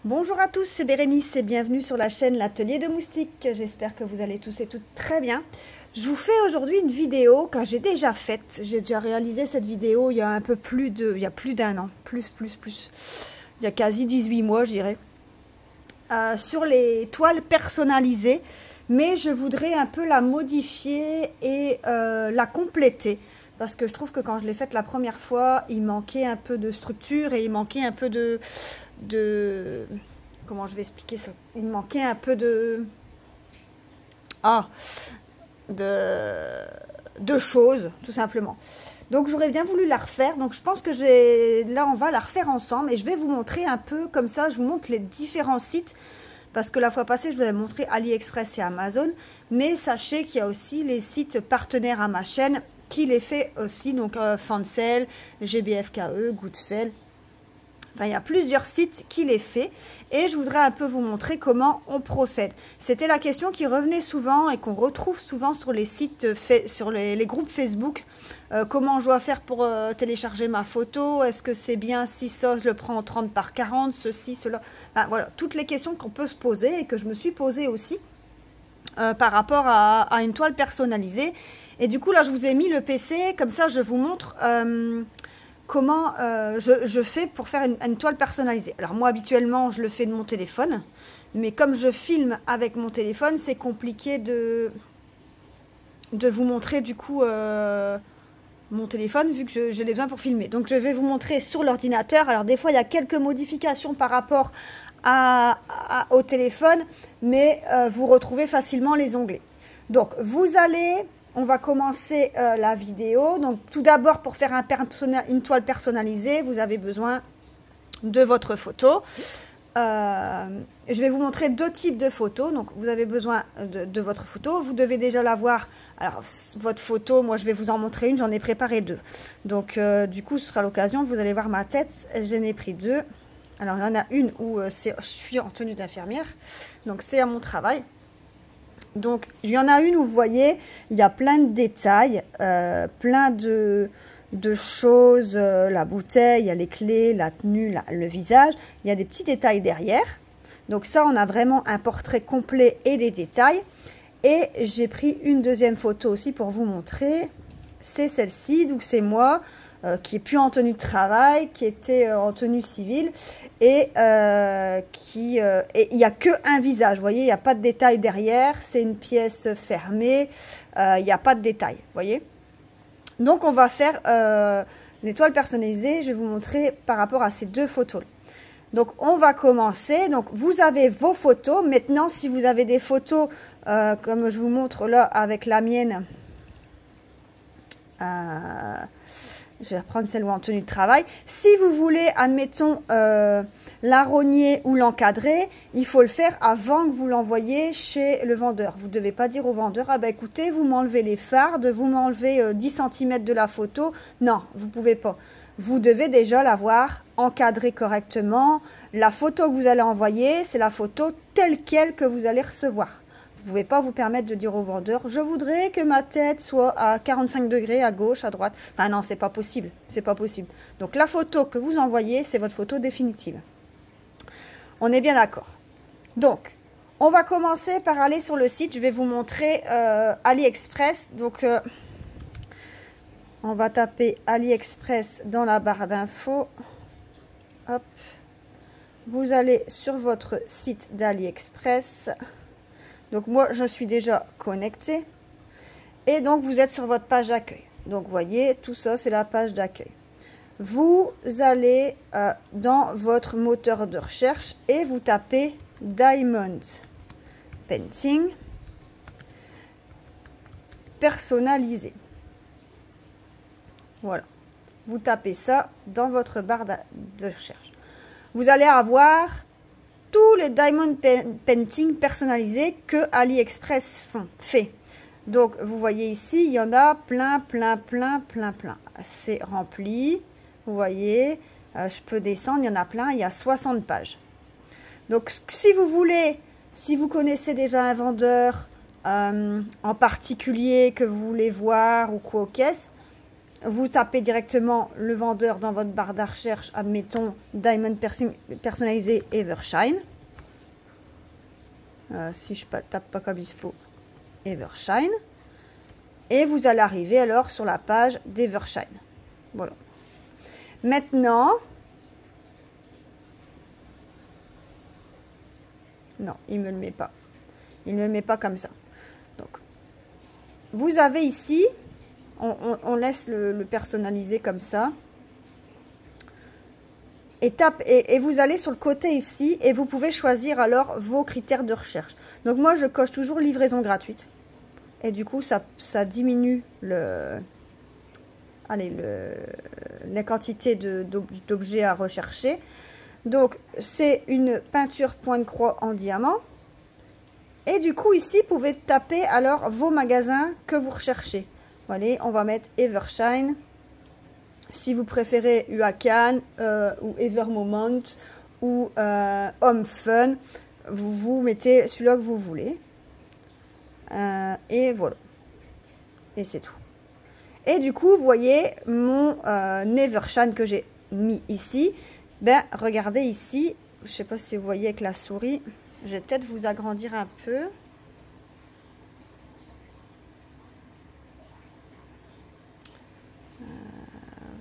Bonjour à tous, c'est Bérénice et bienvenue sur la chaîne L'Atelier de Moustiques. J'espère que vous allez tous et toutes très bien. Je vous fais aujourd'hui une vidéo que j'ai déjà faite. J'ai déjà réalisé cette vidéo il y a un peu plus d'un an. Plus. Il y a quasi 18 mois, je dirais. Sur les toiles personnalisées. Mais je voudrais un peu la modifier et la compléter. Parce que je trouve que quand je l'ai faite la première fois, il manquait un peu de structure et il manquait un peu de comment je vais expliquer ça, il manquait un peu de choses tout simplement. Donc j'aurais bien voulu la refaire, donc je pense que là on va la refaire ensemble et je vais vous montrer un peu comme ça. Je vous montre les différents sites parce que la fois passée je vous avais montré AliExpress et Amazon, mais sachez qu'il y a aussi les sites partenaires à ma chaîne qui les fait aussi, donc Fancel, GBFKE, Goodfell. Enfin, il y a plusieurs sites qui les fait et je voudrais un peu vous montrer comment on procède. C'était la question qui revenait souvent et qu'on retrouve souvent sur les sites, sur les groupes Facebook. Comment je dois faire pour télécharger ma photo? Est-ce que c'est bien si ça, je le prends en 30 par 40, ceci, cela? Enfin, voilà, toutes les questions qu'on peut se poser et que je me suis posée aussi par rapport à une toile personnalisée. Et du coup, là, je vous ai mis le PC, comme ça, je vous montre... comment je fais pour faire une toile personnalisée. Alors moi habituellement je le fais de mon téléphone, mais comme je filme avec mon téléphone, c'est compliqué de vous montrer du coup mon téléphone vu que je l'ai besoin pour filmer. Donc je vais vous montrer sur l'ordinateur. Alors des fois il y a quelques modifications par rapport au téléphone, mais vous retrouvez facilement les onglets. Donc on va commencer la vidéo. Donc tout d'abord, pour faire une toile personnalisée, vous avez besoin de votre photo. Je vais vous montrer deux types de photos. Donc vous avez besoin de votre photo. Vous devez déjà l'avoir. Alors votre photo, moi je vais vous en montrer une. J'en ai préparé deux. Donc du coup, ce sera l'occasion. Vous allez voir ma tête. J'en ai pris deux. Alors il y en a une où je suis en tenue d'infirmière. Donc c'est à mon travail. Donc, il y en a une où vous voyez, il y a plein de détails, plein de choses, la bouteille, il y a les clés, la tenue, le visage. Il y a des petits détails derrière. Donc ça, on a vraiment un portrait complet et des détails. Et j'ai pris une deuxième photo aussi pour vous montrer. C'est celle-ci, donc c'est moi. Qui est plus en tenue de travail, qui était en tenue civile et il n'y a que un visage, vous voyez, il n'y a pas de détail derrière, c'est une pièce fermée, il n'y a pas de détail, vous voyez. Donc on va faire les toiles personnalisées, je vais vous montrer par rapport à ces deux photos. Donc on va commencer, donc vous avez vos photos, maintenant si vous avez des photos comme je vous montre là avec la mienne, je vais reprendre celle où en tenue de travail. Si vous voulez, admettons, l'arrogner ou l'encadrer, il faut le faire avant que vous l'envoyiez chez le vendeur. Vous ne devez pas dire au vendeur, ah ben écoutez, vous m'enlevez les fardes, vous m'enlevez 10 cm de la photo. Non, vous ne pouvez pas. Vous devez déjà l'avoir encadré correctement. La photo que vous allez envoyer, c'est la photo telle quelle que vous allez recevoir. Vous ne pouvez pas vous permettre de dire au vendeur, je voudrais que ma tête soit à 45 degrés, à gauche, à droite. Enfin non, c'est pas possible. C'est pas possible. Donc la photo que vous envoyez, c'est votre photo définitive. On est bien d'accord. Donc, on va commencer par aller sur le site. Je vais vous montrer AliExpress. Donc, on va taper AliExpress dans la barre d'infos. Hop. Vous allez sur votre site d'AliExpress. Donc moi, je suis déjà connectée. Et donc, vous êtes sur votre page d'accueil. Donc, vous voyez, tout ça, c'est la page d'accueil. Vous allez dans votre moteur de recherche et vous tapez Diamond Painting personnalisé. Voilà. Vous tapez ça dans votre barre de recherche. Vous allez avoir tous les diamond painting personnalisés que AliExpress fait. Donc, vous voyez ici, il y en a plein. C'est rempli. Vous voyez, je peux descendre, il y en a plein. Il y a 60 pages. Donc, si vous voulez, si vous connaissez déjà un vendeur en particulier que vous voulez voir ou quoi aux caisses, vous tapez directement le vendeur dans votre barre de recherche, admettons Diamond personnalisé Evershine. Si je tape pas comme il faut, Evershine. Et vous allez arriver alors sur la page d'Evershine. Voilà. Maintenant, non, il ne me le met pas. Il ne me le met pas comme ça. Donc, vous avez ici, on laisse le personnaliser comme ça. Et vous allez sur le côté ici et vous pouvez choisir alors vos critères de recherche. Donc moi, je coche toujours livraison gratuite. Et du coup, ça diminue la quantité d'objets à rechercher. Donc, c'est une peinture point de croix en diamant. Et du coup, ici, vous pouvez taper alors vos magasins que vous recherchez. Voilà, on va mettre Evershine. Si vous préférez Huacan ou Evermoment ou Home Fun, vous mettez celui-là que vous voulez. Et voilà. Et c'est tout. Et du coup, vous voyez mon Evershine que j'ai mis ici. Ben, regardez ici. Je ne sais pas si vous voyez avec la souris. Je vais peut-être vous agrandir un peu.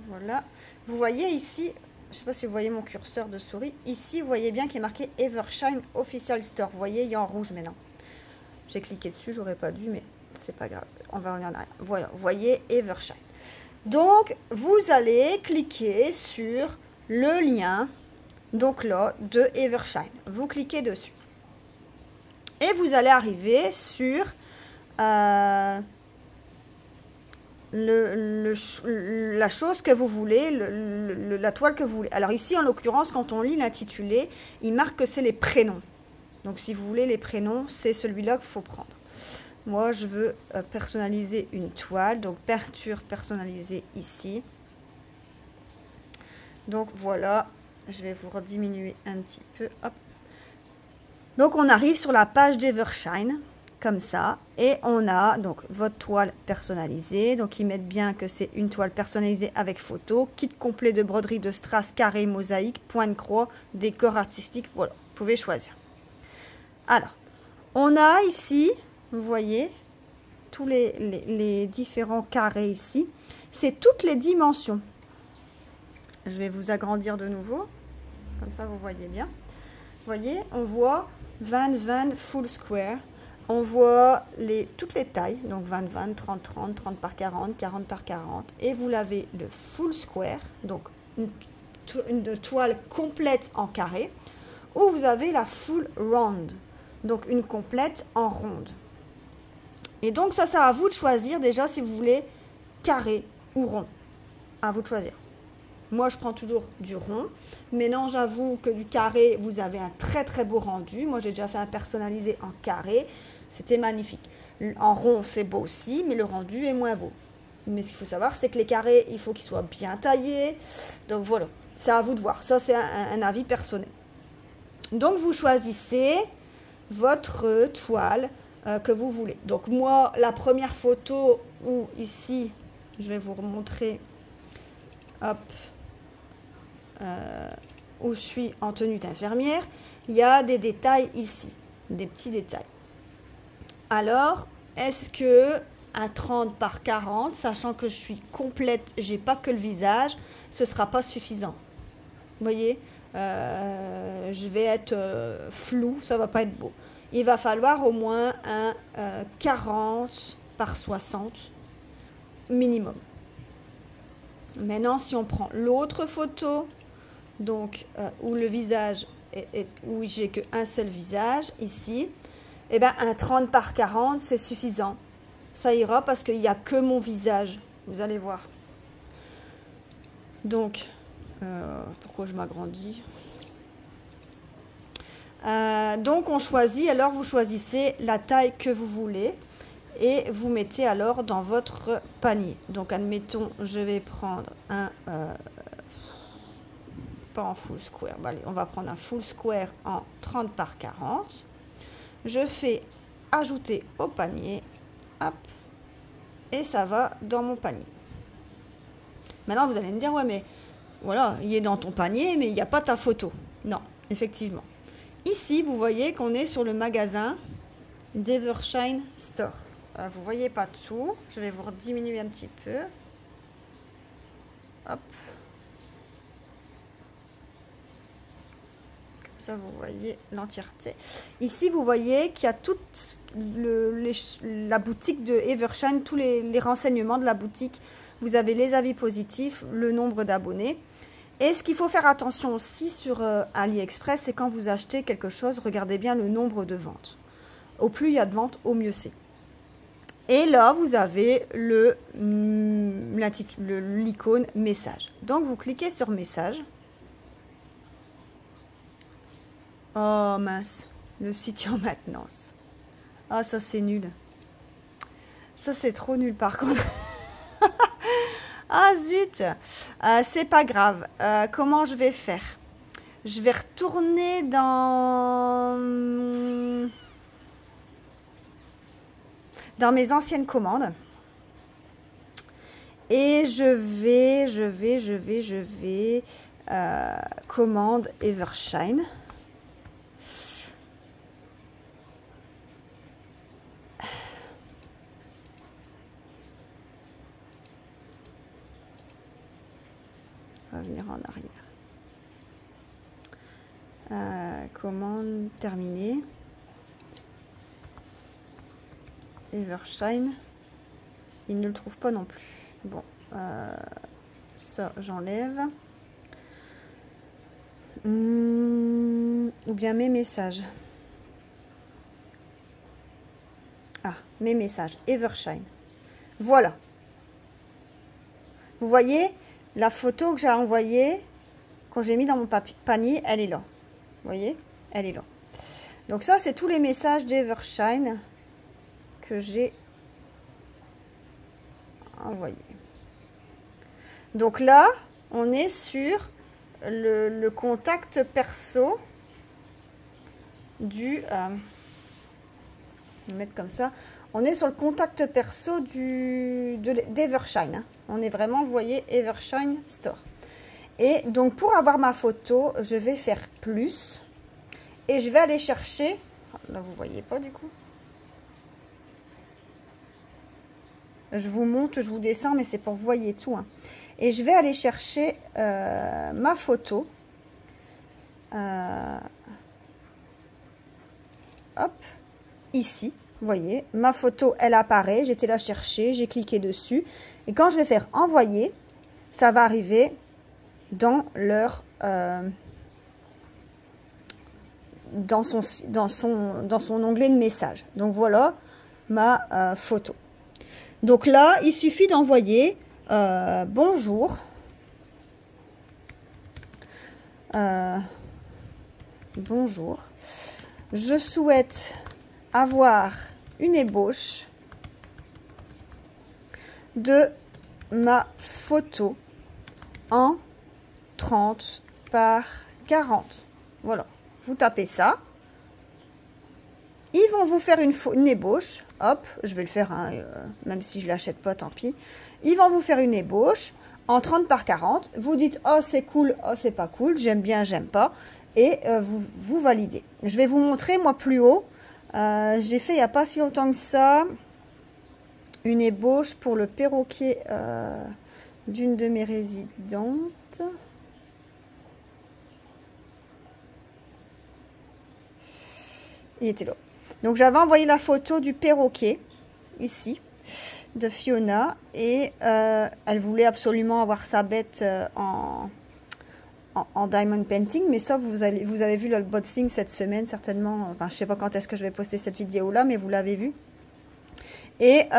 Voilà. Vous voyez ici, je ne sais pas si vous voyez mon curseur de souris. Ici, vous voyez bien qu'il est marqué Evershine Official Store. Vous voyez, il est en rouge maintenant. J'ai cliqué dessus, j'aurais pas dû, mais c'est pas grave. On va revenir en arrière. Voilà, vous voyez Evershine. Donc, vous allez cliquer sur le lien, donc là, de Evershine. Vous cliquez dessus. Et vous allez arriver sur la chose que vous voulez, la toile que vous voulez. Alors ici, en l'occurrence, quand on lit l'intitulé, il marque que c'est les prénoms. Donc, si vous voulez les prénoms, c'est celui-là qu'il faut prendre. Moi, je veux personnaliser une toile. Donc, peinture personnalisée ici. Donc, voilà. Je vais vous rediminuer un petit peu. Hop. Donc, on arrive sur la page d'Evershine, comme ça. Et on a donc votre toile personnalisée. Donc, ils mettent bien que c'est une toile personnalisée avec photo. Kit complet de broderie de strass, carré, mosaïque, point de croix, décor artistique. Voilà, vous pouvez choisir. Alors, on a ici, vous voyez, tous les différents carrés ici. C'est toutes les dimensions. Je vais vous agrandir de nouveau. Comme ça, vous voyez bien. Vous voyez, on voit 20-20 full square. On voit toutes les tailles. Donc, 20-20, 30-30, 30 par 40, 40 par 40. Et vous l'avez le full square. Donc, une toile complète en carré. Ou vous avez la full round. Donc, une complète en ronde. Et donc, ça, c'est à vous de choisir déjà si vous voulez carré ou rond. À vous de choisir. Moi, je prends toujours du rond. Maintenant, j'avoue que du carré, vous avez un très, très beau rendu. Moi, j'ai déjà fait un personnalisé en carré. C'était magnifique. En rond, c'est beau aussi, mais le rendu est moins beau. Mais ce qu'il faut savoir, c'est que les carrés, il faut qu'ils soient bien taillés. Donc, voilà. C'est à vous de voir. Ça, c'est un avis personnel. Donc, vous choisissez votre toile que vous voulez. Donc, moi, la première photo où ici, je vais vous remontrer, hop, où je suis en tenue d'infirmière, il y a des détails ici, des petits détails. Alors, est-ce que un 30 par 40, sachant que je suis complète, j'ai pas que le visage, ce sera pas suffisant. Vous voyez, je vais être flou, ça va pas être beau. Il va falloir au moins un 40 par 60 minimum. Maintenant, si on prend l'autre photo, donc où le visage où j'ai qu'un seul visage ici, et ben un 30 par 40 c'est suffisant. Ça ira parce qu'il n'y a que mon visage. Vous allez voir. Donc, pourquoi je m'agrandis? Donc on choisit, alors vous choisissez la taille que vous voulez et vous mettez alors dans votre panier. Donc admettons, je vais prendre un, pas en full square, bah, allez, on va prendre un full square en 30 par 40. Je fais ajouter au panier, hop, et ça va dans mon panier. Maintenant, vous allez me dire, ouais, mais voilà, il est dans ton panier, mais il n'y a pas ta photo. Non, effectivement. Ici, vous voyez qu'on est sur le magasin d'Evershine Store. Vous voyez pas tout. Je vais vous diminuer un petit peu. Hop. Comme ça, vous voyez l'entièreté. Ici, vous voyez qu'il y a toute la boutique de Evershine, tous les renseignements de la boutique. Vous avez les avis positifs, le nombre d'abonnés. Et ce qu'il faut faire attention aussi sur AliExpress, c'est quand vous achetez quelque chose, regardez bien le nombre de ventes. Au plus il y a de ventes, au mieux c'est. Et là, vous avez l'icône message. Donc, vous cliquez sur message. Oh mince, le site est en maintenance. Ah, ça c'est nul. Ça c'est trop nul par contre. Ah zut, c'est pas grave. Comment je vais faire? Je vais retourner dans mes anciennes commandes. Et je vais commande Evershine. Revenir en arrière. Commande terminée. Evershine. Il ne le trouve pas non plus. Bon, ça j'enlève. Ou bien mes messages. Ah, mes messages. Evershine. Voilà. Vous voyez, la photo que j'ai envoyée, quand j'ai mis dans mon panier, elle est là. Vous voyez, elle est là. Donc ça, c'est tous les messages d'Evershine que j'ai envoyés. Donc là, on est sur le contact perso du... je vais mettre comme ça. On est sur le contact perso d'Evershine. Hein. On est vraiment, vous voyez, Evershine Store. Et donc, pour avoir ma photo, je vais faire plus. Et je vais aller chercher... Là, vous ne voyez pas du coup. Je vous monte, je vous descends, mais c'est pour que vous voyez tout. Hein. Et je vais aller chercher ma photo. Hop, ici. Vous voyez, ma photo, elle apparaît. J'étais la chercher, j'ai cliqué dessus. Et quand je vais faire envoyer, ça va arriver dans leur... dans son onglet de message. Donc voilà ma photo. Donc là, il suffit d'envoyer bonjour. Bonjour. Je souhaite avoir une ébauche de ma photo en 30 par 40. Voilà. Vous tapez ça. Ils vont vous faire une ébauche. Hop, je vais le faire, hein, même si je ne l'achète pas, tant pis. Ils vont vous faire une ébauche en 30 par 40. Vous dites, oh, c'est cool, oh, c'est pas cool, j'aime bien, j'aime pas. Et vous validez. Je vais vous montrer, moi, plus haut. J'ai fait, il n'y a pas si longtemps que ça, une ébauche pour le perroquet d'une de mes résidentes. Il était là. Donc, j'avais envoyé la photo du perroquet, ici, de Fiona. Et elle voulait absolument avoir sa bête en diamond painting. Mais ça, vous avez vu l'unboxing cette semaine, certainement. Enfin, je ne sais pas quand est-ce que je vais poster cette vidéo-là, mais vous l'avez vu. Et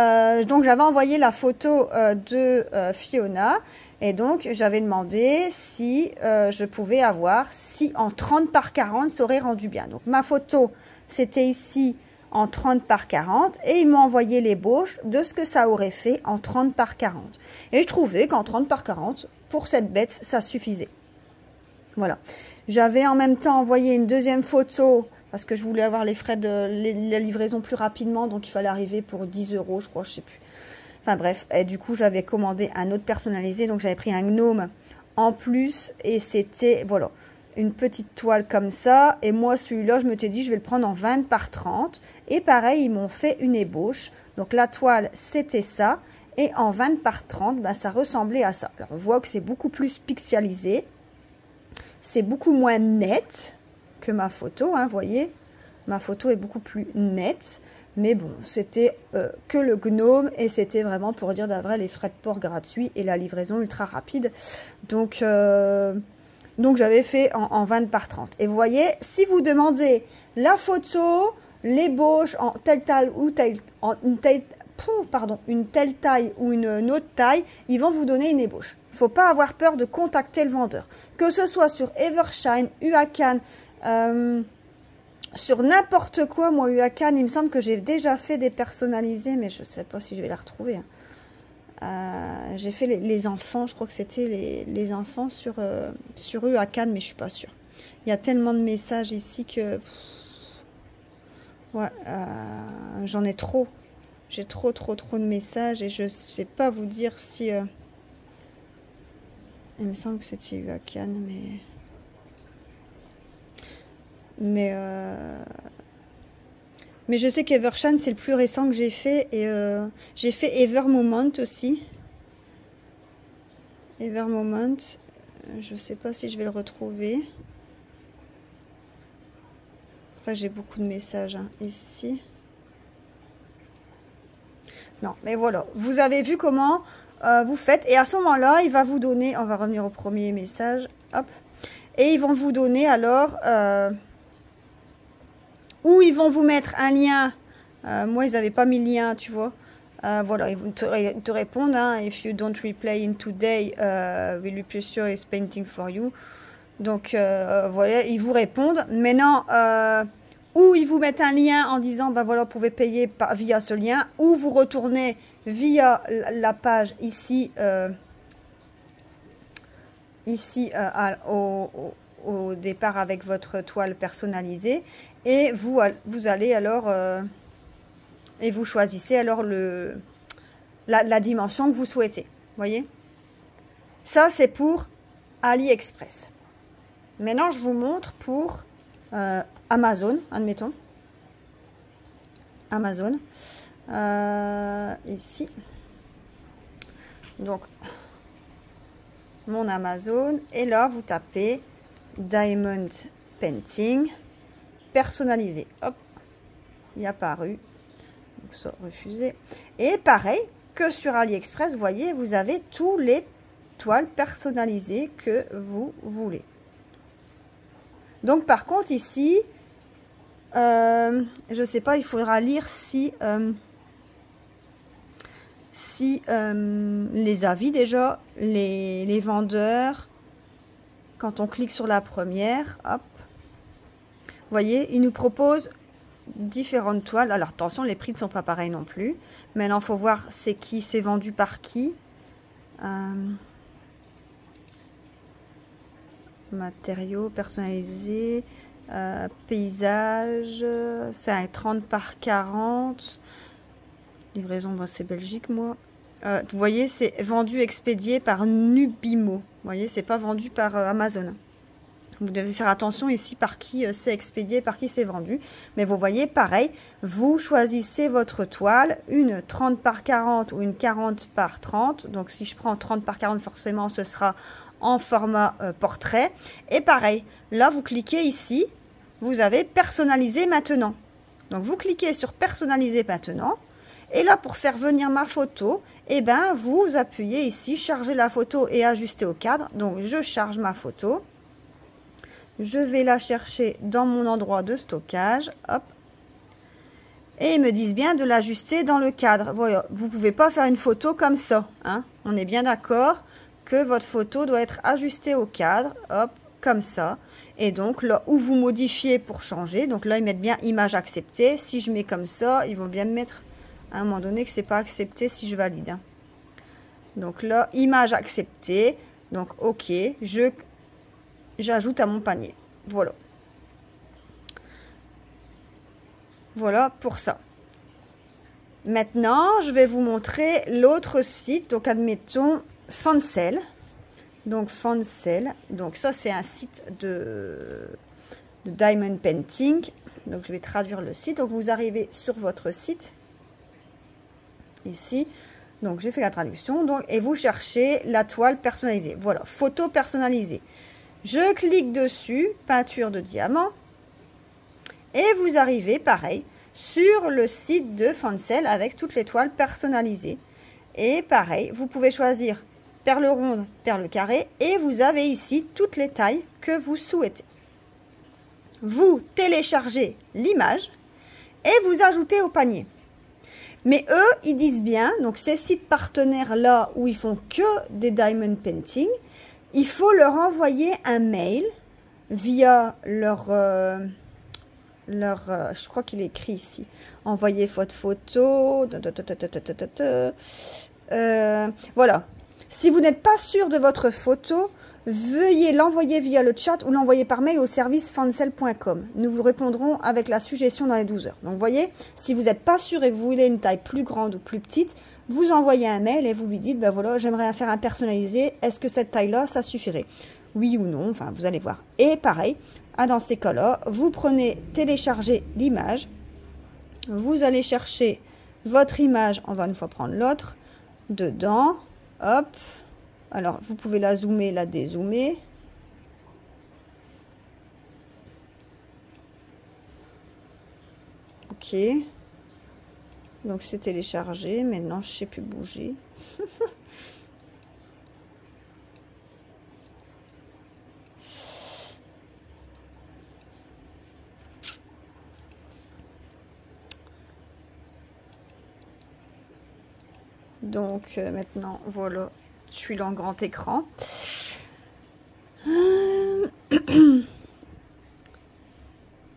donc, j'avais envoyé la photo de Fiona. Et donc, j'avais demandé si je pouvais avoir, si en 30 par 40, ça aurait rendu bien. Donc, ma photo, c'était ici en 30 par 40. Et ils m'ont envoyé l'ébauche de ce que ça aurait fait en 30 par 40. Et je trouvais qu'en 30 par 40, pour cette bête, ça suffisait. Voilà. J'avais en même temps envoyé une deuxième photo parce que je voulais avoir les frais de la livraison plus rapidement. Donc, il fallait arriver pour 10 €, je crois, je sais plus. Enfin bref, et du coup j'avais commandé un autre personnalisé, donc j'avais pris un gnome en plus et c'était, voilà, une petite toile comme ça. Et moi celui-là, je m'étais dit je vais le prendre en 20 par 30. Et pareil, ils m'ont fait une ébauche. Donc la toile c'était ça. Et en 20 par 30, bah, ça ressemblait à ça. Alors on voit que c'est beaucoup plus pixelisé. C'est beaucoup moins net que ma photo, hein, vous voyez. Ma photo est beaucoup plus nette. Mais bon, c'était que le gnome et c'était vraiment pour dire d'avril les frais de port gratuits et la livraison ultra rapide. Donc j'avais fait en 20 par 30. Et vous voyez, si vous demandez la photo, l'ébauche en telle taille ou une telle taille ou une autre taille, ils vont vous donner une ébauche. Il ne faut pas avoir peur de contacter le vendeur. Que ce soit sur Evershine, Uacan, sur n'importe quoi, moi, Uacan, il me semble que j'ai déjà fait des personnalisés, mais je ne sais pas si je vais la retrouver. Hein. J'ai fait les enfants, je crois que c'était les enfants sur Uacan, mais je ne suis pas sûre. Il y a tellement de messages ici que... ouais, j'en ai trop. J'ai trop de messages et je ne sais pas vous dire si... il me semble que c'était Uacan, mais je sais qu'Evershine, c'est le plus récent que j'ai fait. Et j'ai fait Evermoment aussi. Evermoment. Je ne sais pas si je vais le retrouver. Après, j'ai beaucoup de messages hein, ici. Non, mais voilà. Vous avez vu comment vous faites. Et à ce moment-là, il va vous donner... On va revenir au premier message. Hop. Et ils vont vous donner alors... ou ils vont vous mettre un lien. Moi, ils n'avaient pas mis le lien, tu vois. Voilà, ils te répondent. Hein, if you don't reply in today, will you pleasure is painting for you. Donc, voilà, ils vous répondent. Maintenant, ou ils vous mettent un lien en disant, ben voilà, vous pouvez payer via ce lien. Ou vous retournez via la page ici, au départ avec votre toile personnalisée. Et vous allez alors et vous choisissez alors la dimension que vous souhaitez. Voyez, ça c'est pour AliExpress. Maintenant je vous montre pour Amazon, admettons. Amazon ici, donc mon Amazon, et là vous tapez Diamond Painting personnalisé. Hop, il est apparu. Donc ça, refusé. Et pareil que sur AliExpress, vous voyez, vous avez tous les toiles personnalisées que vous voulez. Donc par contre ici, je sais pas, il faudra lire si les avis déjà, les vendeurs, quand on clique sur la première, hop, vous voyez, ils nous proposent différentes toiles. Alors attention, les prix ne sont pas pareils non plus. Maintenant, il faut voir c'est qui, c'est vendu par qui. Matériaux personnalisés, paysage, c'est un 30 par 40. Livraison, bon, c'est Belgique, moi. Vous voyez, c'est vendu, expédié par Nubimo. Vous voyez, c'est pas vendu par Amazon. Vous devez faire attention ici par qui c'est expédié, par qui c'est vendu. Mais vous voyez, pareil, vous choisissez votre toile, une 30 par 40 ou une 40 par 30. Donc, si je prends 30 par 40, forcément, ce sera en format portrait. Et pareil, là, vous cliquez ici, vous avez personnaliser maintenant. Donc, vous cliquez sur personnaliser maintenant. Et là, pour faire venir ma photo, eh ben, vous appuyez ici, charger la photo et ajuster au cadre. Donc, je charge ma photo. Je vais la chercher dans mon endroit de stockage. Hop. Et ils me disent bien de l'ajuster dans le cadre. Voilà, vous ne pouvez pas faire une photo comme ça. Hein. On est bien d'accord que votre photo doit être ajustée au cadre. Hop, comme ça. Et donc là où vous modifiez pour changer. Donc là, ils mettent bien image acceptée. Si je mets comme ça, ils vont bien me mettre à un moment donné que c'est pas accepté si je valide. Hein. Donc là, image acceptée. Donc OK, j'ajoute à mon panier. Voilà. Voilà pour ça. Maintenant, je vais vous montrer l'autre site. Donc, admettons Fancel. Donc, Fancel. Donc, ça, c'est un site de Diamond Painting. Donc, je vais traduire le site. Donc, vous arrivez sur votre site. Ici. Donc, j'ai fait la traduction. Donc, et vous cherchez la toile personnalisée. Voilà, photo personnalisée. Je clique dessus, peinture de diamant. Et vous arrivez, pareil, sur le site de Fancel avec toutes les toiles personnalisées. Et pareil, vous pouvez choisir perle ronde, perle carrée. Et vous avez ici toutes les tailles que vous souhaitez. Vous téléchargez l'image et vous ajoutez au panier. Mais eux, ils disent bien, donc ces sites partenaires-là où ils font que des diamond painting, il faut leur envoyer un mail via leur je crois qu'il est écrit ici, envoyez votre photo, voilà. Si vous n'êtes pas sûr de votre photo, veuillez l'envoyer via le chat ou l'envoyer par mail au service fancel.com. Nous vous répondrons avec la suggestion dans les 12 heures. Donc, vous voyez, si vous n'êtes pas sûr et que vous voulez une taille plus grande ou plus petite, vous envoyez un mail et vous lui dites, ben voilà, j'aimerais faire un personnalisé. Est-ce que cette taille-là, ça suffirait? Oui ou non, enfin, vous allez voir. Et pareil, dans ces cas-là, vous prenez, télécharger l'image. Vous allez chercher votre image, on va une fois prendre l'autre, dedans, hop. Alors, vous pouvez la zoomer, la dézoomer. Ok. Donc, c'est téléchargé. Maintenant, je ne sais plus bouger. Donc, maintenant, voilà. Je suis là en grand écran.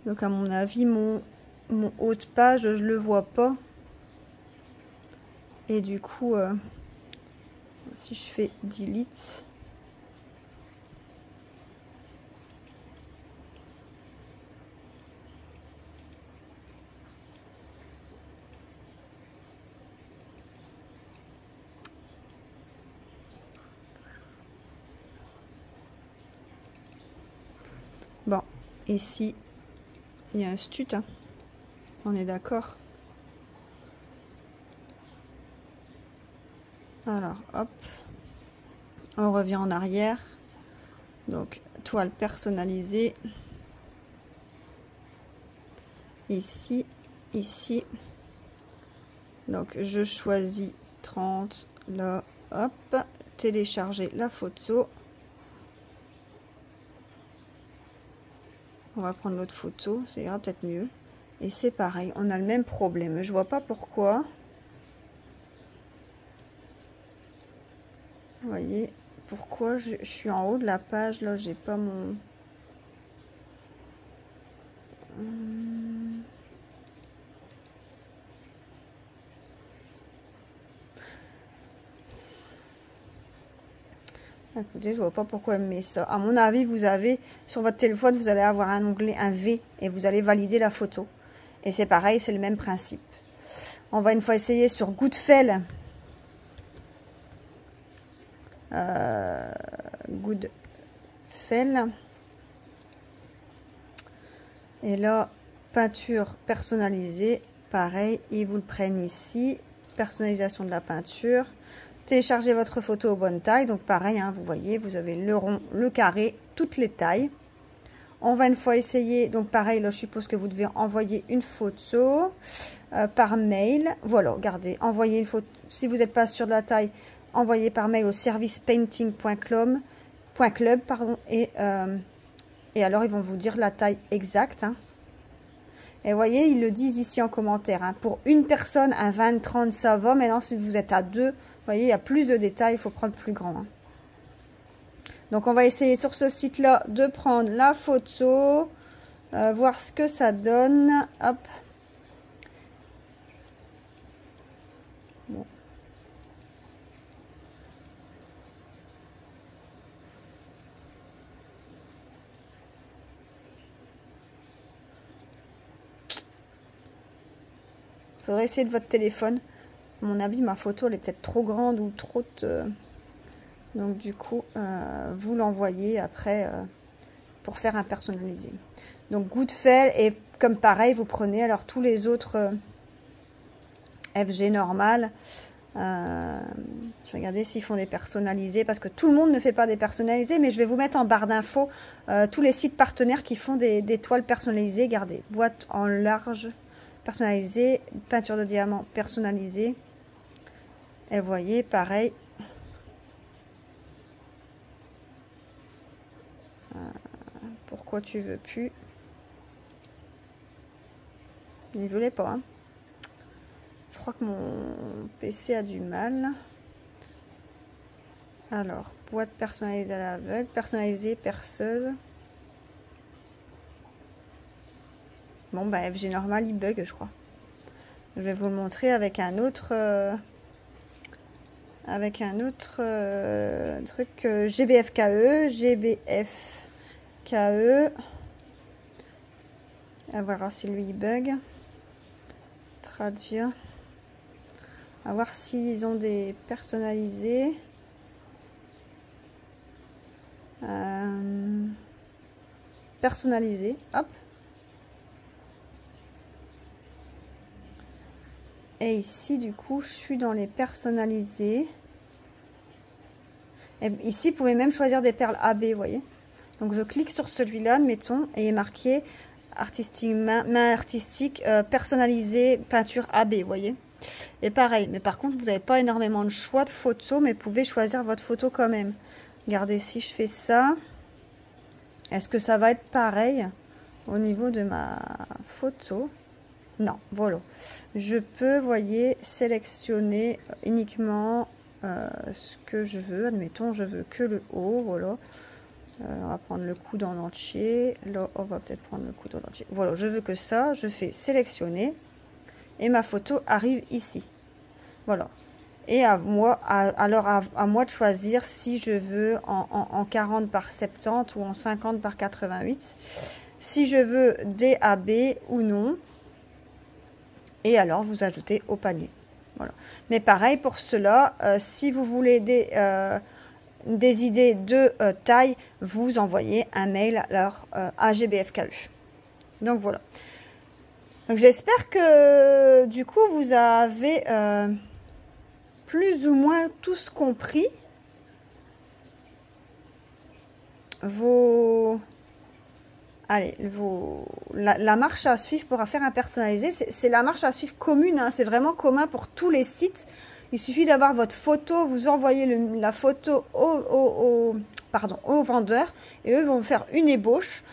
Donc, à mon avis, mon haut de page, je le vois pas. Et du coup, si je fais delete, bon, ici, il y a un stut, hein. On est d'accord. Alors, hop, on revient en arrière. Donc, toile personnalisée. Ici, ici. Donc, je choisis 30, là, hop, télécharger la photo. On va prendre l'autre photo, ça ira peut-être mieux. Et c'est pareil, on a le même problème. Je vois pas pourquoi. Vous voyez, pourquoi je suis en haut de la page, là, j'ai pas mon... Écoutez, je vois pas pourquoi elle met ça. À mon avis, vous avez, sur votre téléphone, vous allez avoir un onglet, un V, et vous allez valider la photo. Et c'est pareil, c'est le même principe. On va une fois essayer sur Goodfell. Goodfell. Et là, peinture personnalisée. Pareil, ils vous le prennent ici. Personnalisation de la peinture. Téléchargez votre photo aux bonnes tailles. Donc pareil, hein, vous voyez, vous avez le rond, le carré, toutes les tailles. On va une fois essayer. Donc pareil, là, je suppose que vous devez envoyer une photo par mail. Voilà, regardez, envoyez une photo. Si vous n'êtes pas sûr de la taille, envoyez par mail au service painting.club, pardon, et alors ils vont vous dire la taille exacte. Hein. Et vous voyez, ils le disent ici en commentaire. Hein. Pour une personne, un 20-30, ça va. Maintenant, si vous êtes à deux, vous voyez, il y a plus de détails. Il faut prendre plus grand. Hein. Donc, on va essayer sur ce site-là de prendre la photo. Voir ce que ça donne. Hop. Bon. Faudrait essayer de votre téléphone. À mon avis, ma photo, elle est peut-être trop grande ou trop... Donc, du coup, vous l'envoyez après pour faire un personnalisé. Donc, Goodfell, et comme pareil, vous prenez alors tous les autres FG normal. Je vais regarder s'ils font des personnalisés, parce que tout le monde ne fait pas des personnalisés, mais je vais vous mettre en barre d'infos tous les sites partenaires qui font des toiles personnalisées. Regardez, boîte en large personnalisée, peinture de diamant personnalisée. Et vous voyez, pareil. Pourquoi tu veux plus? Il ne voulait pas. Hein. Je crois que mon PC a du mal. Alors, boîte personnalisée à l'aveugle, personnalisée, perceuse. Bon, bah FG normal, il bug, je crois. Je vais vous le montrer avec un autre... truc GBFKE. On va voir si lui il bug. Traduire. On va voir s'ils ont des personnalisés. Personnalisés. Hop. Et ici, du coup, je suis dans les personnalisés. Et ici, vous pouvez même choisir des perles AB, vous voyez. Donc, je clique sur celui-là, admettons, et il est marqué artistique, main artistique, personnalisée, peinture AB, vous voyez. Et pareil, mais par contre, vous n'avez pas énormément de choix de photos, mais vous pouvez choisir votre photo quand même. Regardez, si je fais ça, est-ce que ça va être pareil au niveau de ma photo? Non, voilà. Je peux, vous voyez, sélectionner uniquement ce que je veux. Admettons, je veux que le haut, voilà. On va prendre le coude en entier. Là, on va peut-être prendre le coude en entier. Voilà, je veux que ça. Je fais sélectionner. Et ma photo arrive ici. Voilà. Et à moi, à moi de choisir si je veux en 40 par 70 ou en 50 par 88. Si je veux DAB ou non. Et alors, vous ajoutez au panier. Voilà. Mais pareil, pour cela, si vous voulez des idées de taille, vous envoyez un mail à GBFKE. Donc, voilà. Donc, j'espère que, du coup, vous avez plus ou moins tous compris la marche à suivre pour faire un personnalisé. C'est la marche à suivre commune, hein, c'est vraiment commun pour tous les sites. Il suffit d'avoir votre photo, vous envoyez la photo au vendeur et eux vont faire une ébauche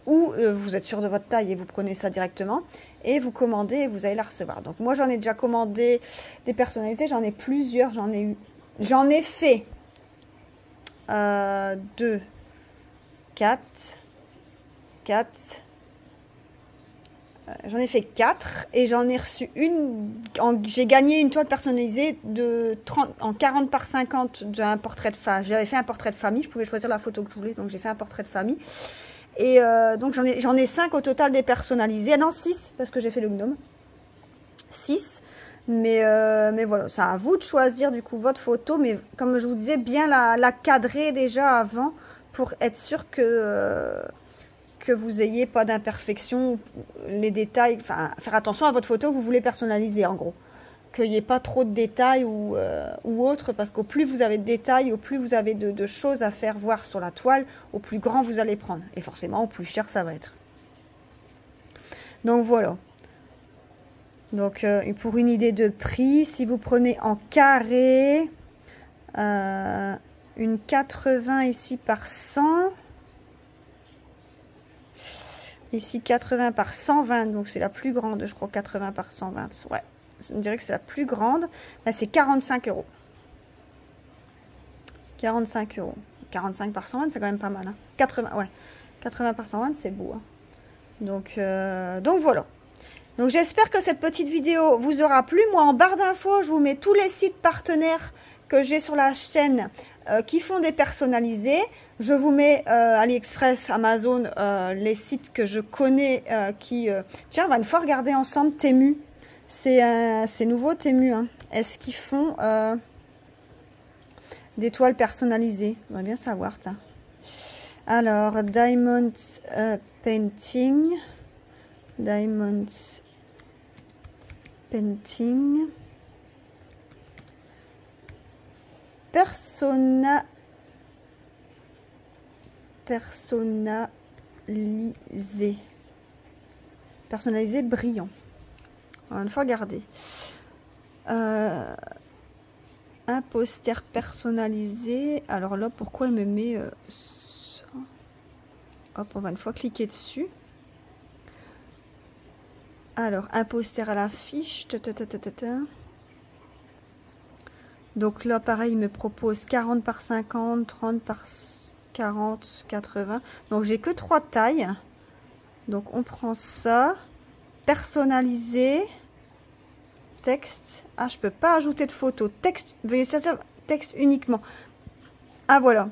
ou vous êtes sûr de votre taille et vous prenez ça directement et vous commandez et vous allez la recevoir. Donc moi j'en ai déjà commandé des personnalisés, j'en ai plusieurs, j'en ai fait 2, 4, j'en ai fait 4 et j'en ai reçu une. J'ai gagné une toile personnalisée en 40 par 50 d'un portrait de famille. J'avais fait un portrait de famille, je pouvais choisir la photo que je voulais, donc j'ai fait un portrait de famille. Et donc j'en ai 5 au total des personnalisés. Ah non, 6 parce que j'ai fait le gnome. 6. Mais voilà, c'est à vous de choisir du coup votre photo. Mais comme je vous disais, bien la cadrer déjà avant pour être sûr que vous n'ayez pas d'imperfection, les détails, enfin faire attention à votre photo que vous voulez personnaliser en gros. Qu'il n'y ait pas trop de détails ou autre, parce qu'au plus vous avez de détails, au plus vous avez de choses à faire voir sur la toile, au plus grand vous allez prendre. Et forcément, au plus cher ça va être. Donc voilà. Donc pour une idée de prix, si vous prenez en carré, une 80 ici par 100... Ici, 80 par 120, donc c'est la plus grande, je crois, 80 par 120. Ouais, on dirait que c'est la plus grande. Là, c'est 45 €. 45 €. 45 par 120, c'est quand même pas mal. Hein. 80, ouais. 80 par 120, c'est beau. Hein. Donc voilà. Donc, j'espère que cette petite vidéo vous aura plu. Moi, en barre d'infos, je vous mets tous les sites partenaires que j'ai sur la chaîne qui font des personnalisés. Je vous mets AliExpress, Amazon, les sites que je connais Tiens, on va une fois regarder ensemble Temu. C'est nouveau Temu. Hein. Est-ce qu'ils font des toiles personnalisées? On va bien savoir. T'as. Alors, Diamond Painting. Diamond Painting. Personnalisé. Personnalisé brillant. On va une fois regarder. Un poster personnalisé. Alors là, pourquoi il me met ça? Hop, on va une fois cliquer dessus. Alors, un poster à l'affiche. Donc là, pareil, il me propose 40 par 50, 30 par 40, 80. Donc, j'ai que 3 tailles. Donc, on prend ça. Personnalisé. Texte. Ah, je peux pas ajouter de photo. Texte, veuillez saisir texte uniquement. Ah, voilà.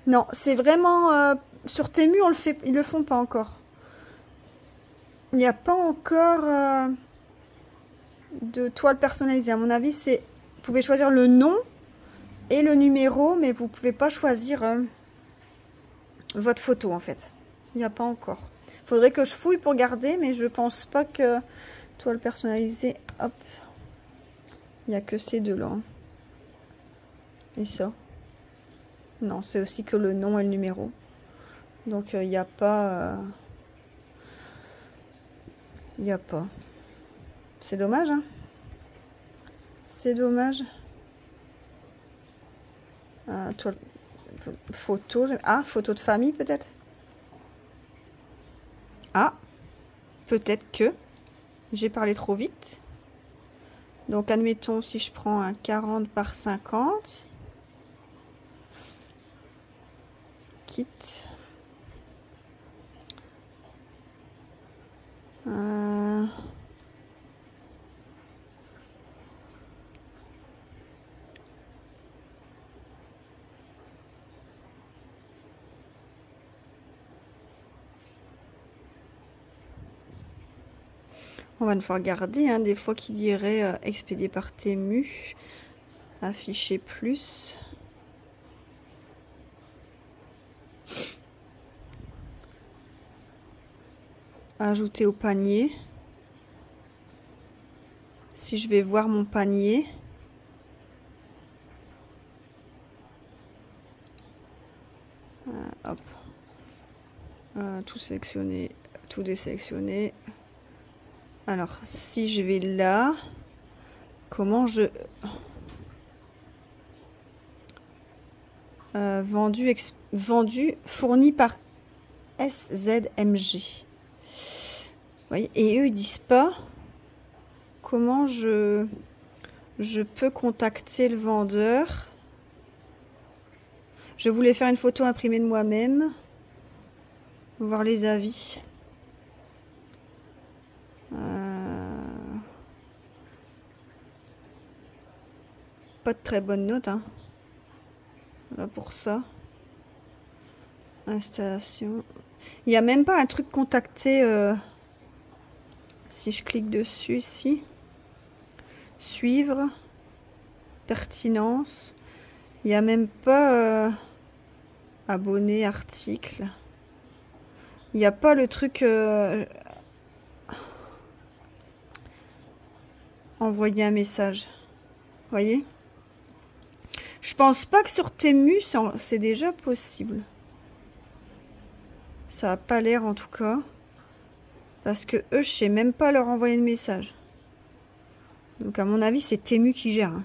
Non, c'est vraiment... sur Temu, ils le font pas encore. Il n'y a pas encore de toile personnalisée. À mon avis, c'est... Vous pouvez choisir le nom et le numéro, mais vous pouvez pas choisir votre photo, en fait. Il n'y a pas encore. Il faudrait que je fouille pour garder, mais je pense pas que toile personnalisée... Hop. Il n'y a que ces deux-là. Hein. Et ça. Non, c'est aussi que le nom et le numéro. Donc, il n'y a pas... Il n'y a pas. C'est dommage, hein. C'est dommage. Toile... Photo. Ah, photo de famille, peut-être. Ah. Peut-être que j'ai parlé trop vite. Donc, admettons, si je prends un 40 par 50. Kit. On va une fois regarder, hein, des fois qui dirait expédié par Temu, afficher plus. Ajouter au panier. Si je vais voir mon panier. Hop. Tout sélectionner, tout désélectionner. Alors, si je vais là, comment je... vendu, fourni par SZMG. Vous voyez, et eux, ils disent pas comment je peux contacter le vendeur. Je voulais faire une photo imprimée de moi-même. Voir les avis. Pas de très bonne note, hein. Là pour ça. Installation. Il n'y a même pas un truc contacté. Si je clique dessus ici. Suivre. Pertinence. Il n'y a même pas abonné, article. Il n'y a pas le truc envoyer un message. Vous voyez? Je pense pas que sur Temu, c'est déjà possible. Ça n'a pas l'air en tout cas. Parce que eux, je sais même pas leur envoyer de message. Donc à mon avis, c'est Temu qui gère. Hein.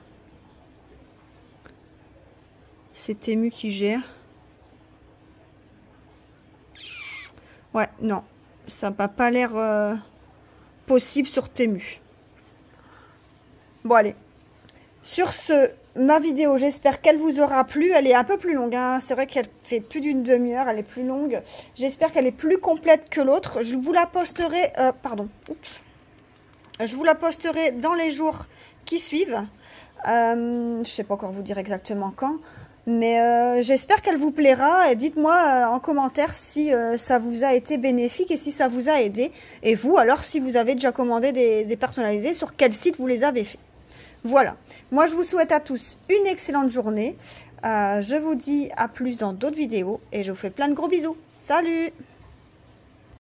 C'est Temu qui gère. Ouais, non. Ça n'a pas l'air possible sur Temu. Bon, allez. Sur ce, ma vidéo, j'espère qu'elle vous aura plu. Elle est un peu plus longue. Hein. C'est vrai qu'elle fait plus d'une demi-heure. Elle est plus longue. J'espère qu'elle est plus complète que l'autre. Je vous la posterai... pardon. Oups. Je vous la posterai dans les jours qui suivent. Je ne sais pas encore vous dire exactement quand. Mais j'espère qu'elle vous plaira. Et dites-moi en commentaire si ça vous a été bénéfique et si ça vous a aidé. Et vous, alors, si vous avez déjà commandé des personnalisés, sur quel site vous les avez fait. Voilà. Moi, je vous souhaite à tous une excellente journée. Je vous dis à plus dans d'autres vidéos. Et je vous fais plein de gros bisous. Salut!